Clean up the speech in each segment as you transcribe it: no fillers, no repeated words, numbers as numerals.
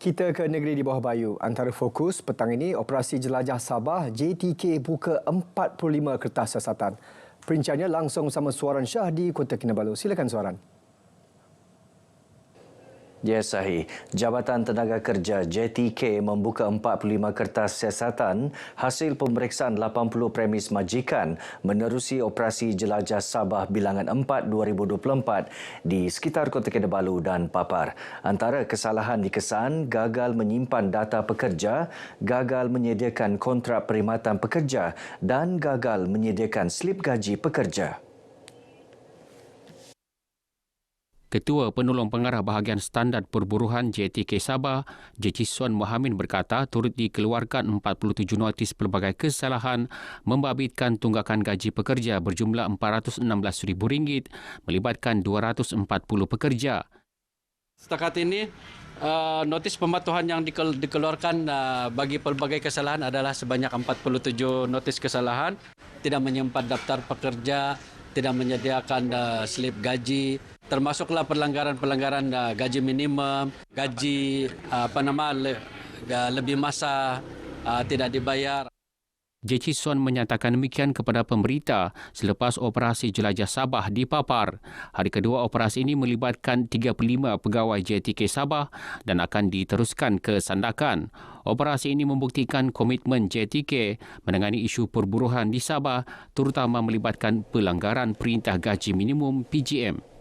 Kita ke negeri di bawah bayu. Antara fokus petang ini, operasi jelajah Sabah JTK buka 45 kertas siasatan. Perinciannya langsung sama Suaran Shah di Kota Kinabalu. Silakan Suaran. Ya, sahih. Jabatan Tenaga Kerja JTK membuka 45 kertas siasatan hasil pemeriksaan 80 premis majikan menerusi operasi jelajah Sabah bilangan 4 2024 di sekitar Kota Kinabalu dan Papar. Antara kesalahan dikesan gagal menyimpan data pekerja, gagal menyediakan kontrak perkhidmatan pekerja dan gagal menyediakan slip gaji pekerja. Ketua Penolong Pengarah Bahagian Standard Perburuhan JTK Sabah, Jejison Mohamed berkata turut dikeluarkan 47 notis pelbagai kesalahan membabitkan tunggakan gaji pekerja berjumlah RM416,000 melibatkan 240 pekerja. Setakat ini, notis pematuhan yang dikeluarkan bagi pelbagai kesalahan adalah sebanyak 47 notis kesalahan, tidak menyimpan daftar pekerja, tidak menyediakan slip gaji, termasuklah pelanggaran-pelanggaran gaji minimum, gaji lebih masa tidak dibayar. Jejison menyatakan demikian kepada pemberita selepas operasi jelajah Sabah di Papar. Hari kedua operasi ini melibatkan 35 pegawai JTK Sabah dan akan diteruskan ke Sandakan. Operasi ini membuktikan komitmen JTK menangani isu perburuhan di Sabah, terutama melibatkan pelanggaran Perintah Gaji Minimum PGM.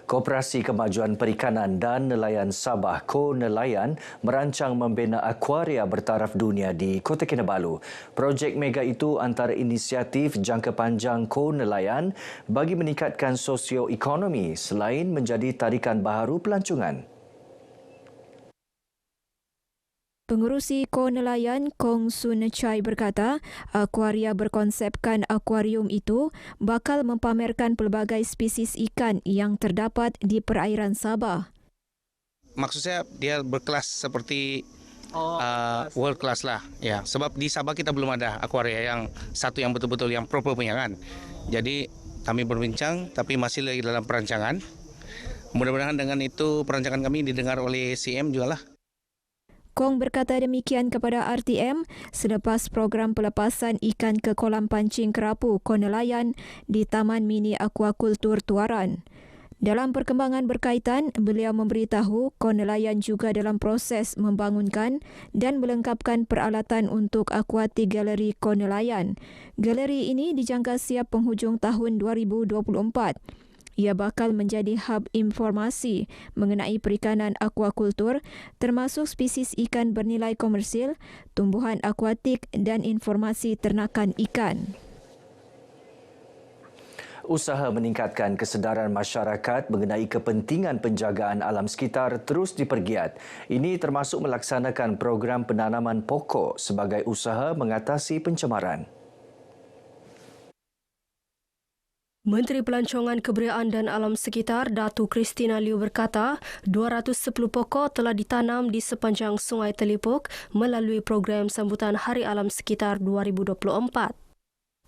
Koperasi Kemajuan Perikanan dan Nelayan Sabah Ko Nelayan merancang membina akuaria bertaraf dunia di Kota Kinabalu. Projek mega itu antara inisiatif jangka panjang Ko Nelayan bagi meningkatkan sosioekonomi selain menjadi tarikan baharu pelancongan. Pengerusi Ko Nelayan Kong Sun Chai berkata, akuaria berkonsepkan akuarium itu bakal mempamerkan pelbagai spesies ikan yang terdapat di perairan Sabah. Maksud saya dia berkelas seperti world class lah, ya. Sebab di Sabah kita belum ada akuaria yang satu yang betul-betul yang proper punya kan. Jadi kami berbincang, tapi masih lagi dalam perancangan. Mudah-mudahan dengan itu perancangan kami didengar oleh CM juga lah. Kong berkata demikian kepada RTM selepas program pelepasan ikan ke kolam pancing kerapu Ko Nelayan di Taman Mini Aquakultur Tuaran. Dalam perkembangan berkaitan, beliau memberitahu Ko Nelayan juga dalam proses membangunkan dan melengkapkan peralatan untuk Aquatic Gallery Ko Nelayan. Galeri ini dijangka siap penghujung tahun 2024. Ia bakal menjadi hub informasi mengenai perikanan akuakultur termasuk spesies ikan bernilai komersil, tumbuhan akuatik dan informasi ternakan ikan. Usaha meningkatkan kesedaran masyarakat mengenai kepentingan penjagaan alam sekitar terus dipergiat. Ini termasuk melaksanakan program penanaman pokok sebagai usaha mengatasi pencemaran. Menteri Pelancongan Kebudayaan dan Alam Sekitar Datuk Christina Liew berkata 210 pokok telah ditanam di sepanjang Sungai Telipuk melalui program sambutan Hari Alam Sekitar 2024.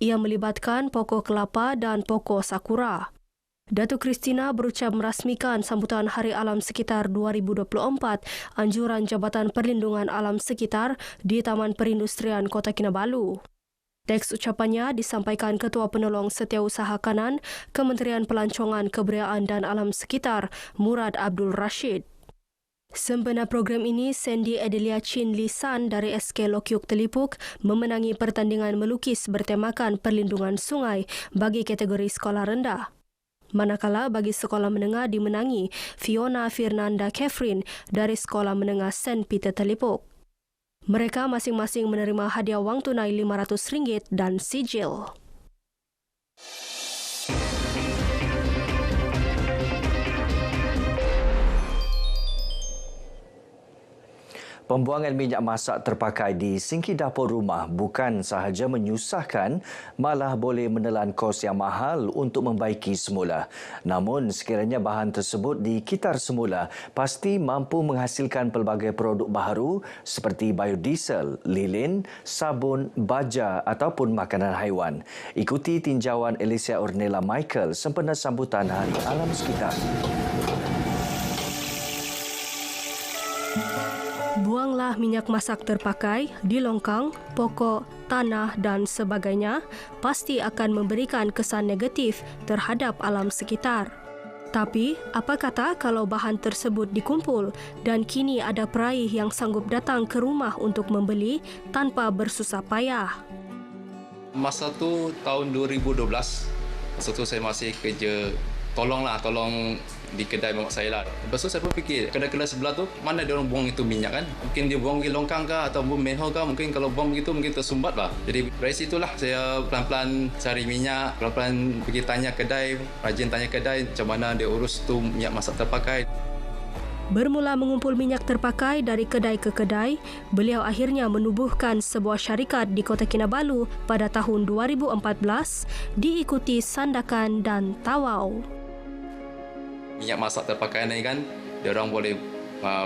Ia melibatkan pokok kelapa dan pokok sakura. Datuk Christina berucap merasmikan sambutan Hari Alam Sekitar 2024 anjuran Jabatan Perlindungan Alam Sekitar di Taman Perindustrian Kota Kinabalu. Teks ucapannya disampaikan Ketua Penolong Setiausaha Kanan Kementerian Pelancongan Kebudayaan dan Alam Sekitar Murad Abdul Rashid. Sempena program ini, Sandy Adelia Chin Lisan dari SK Lokyuk Telipuk memenangi pertandingan melukis bertemakan perlindungan sungai bagi kategori sekolah rendah. Manakala bagi sekolah menengah dimenangi Fiona Fernanda Catherine dari Sekolah Menengah St. Peter Telipuk. Mereka masing-masing menerima hadiah wang tunai RM500 dan sijil. Pembuangan minyak masak terpakai di sinki dapur rumah bukan sahaja menyusahkan, malah boleh menelan kos yang mahal untuk membaiki semula. Namun sekiranya bahan tersebut dikitar semula, pasti mampu menghasilkan pelbagai produk baharu seperti biodiesel, lilin, sabun, baja ataupun makanan haiwan. Ikuti tinjauan Alicia Ornella Michael sempena sambutan Hari Alam Sekitar. Jumlah minyak masak terpakai di longkang, pokok, tanah dan sebagainya pasti akan memberikan kesan negatif terhadap alam sekitar. Tapi, apa kata kalau bahan tersebut dikumpul dan kini ada peraih yang sanggup datang ke rumah untuk membeli tanpa bersusah payah? Masa tu tahun 2012, masa tu saya masih kerja tolong di kedai mamak saya lah. Lepas tu saya pun fikir, kedai-kedai sebelah tu, mana dia orang buang itu minyak kan? Mungkin dia buang pergi longkang kah atau buang manhole kah? Mungkin kalau buang begitu, mungkin tersumbat lah. Jadi dari situlah saya pelan-pelan cari minyak, pelan-pelan pergi tanya kedai, rajin tanya kedai macam mana dia urus tu minyak masak terpakai. Bermula mengumpul minyak terpakai dari kedai ke kedai, beliau akhirnya menubuhkan sebuah syarikat di Kota Kinabalu pada tahun 2014, diikuti Sandakan dan Tawau. Minyak masak terpakai ni kan, dia orang boleh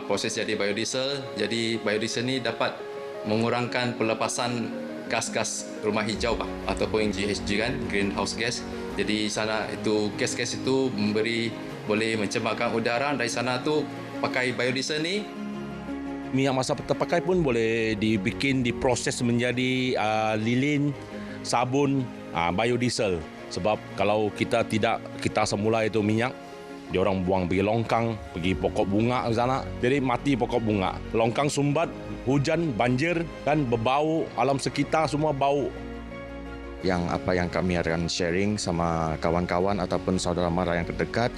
proses jadi biodiesel. Jadi biodiesel ni dapat mengurangkan pelepasan gas-gas rumah hijau ataupun GHG kan, greenhouse gas. Jadi sana itu gas-gas itu boleh mencemarkan udara. Dari sana tu pakai biodiesel ni. Minyak masak terpakai pun boleh diproses menjadi lilin, sabun, biodiesel. Sebab kalau kita semula itu minyak, dia orang buang pergi longkang, pergi pokok bunga ke sana. Jadi mati pokok bunga. Longkang sumbat, hujan, banjir dan berbau, alam sekitar semua bau. Yang kami akan sharing sama kawan-kawan ataupun saudara mara yang terdekat,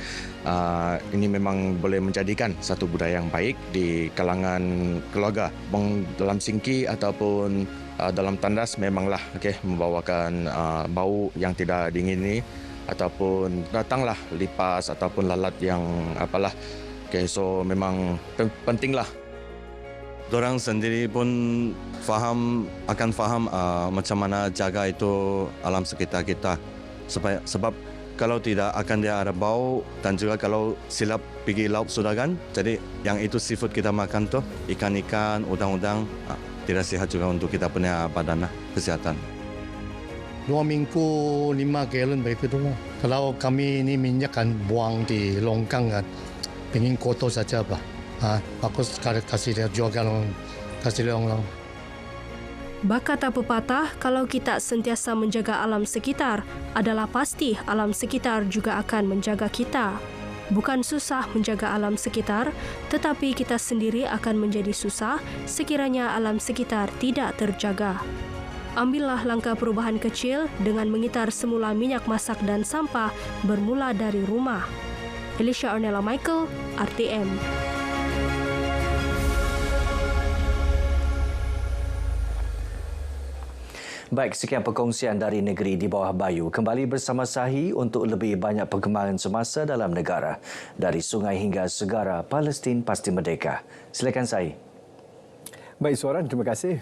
ini memang boleh menjadikan satu budaya yang baik di kalangan keluarga. Dalam singki ataupun dalam tandas memanglah membawakan bau yang tidak diingini ataupun datanglah lipas ataupun lalat yang so memang pentinglah. Dorang sendiri pun akan faham macam mana jaga itu alam sekitar kita. Sebab kalau tidak akan dia ada bau, dan juga kalau silap pergi laut sudah kan, jadi yang itu seafood kita makan tu, ikan-ikan, udang-udang, tidak sihat juga untuk kita punya badan kesihatan. 2 minggu 5 galon begitu lah. Kalau kami ini minyak kan buang di longkang kan, ingin kotor saja bagus kasih dia jual kasih orang. Bakata pepatah, kalau kita sentiasa menjaga alam sekitar, adalah pasti alam sekitar juga akan menjaga kita. Bukan susah menjaga alam sekitar, tetapi kita sendiri akan menjadi susah sekiranya alam sekitar tidak terjaga. Ambillah langkah perubahan kecil dengan mengitar semula minyak masak dan sampah bermula dari rumah. Elisha Ornella Michael, RTM. Baik, sekian perkongsian dari negeri di bawah Bayu. Kembali bersama Sahi untuk lebih banyak perkembangan semasa dalam negara. Dari sungai hingga segara, Palestin pasti merdeka. Silakan Sahi. Baik, Suaran, terima kasih.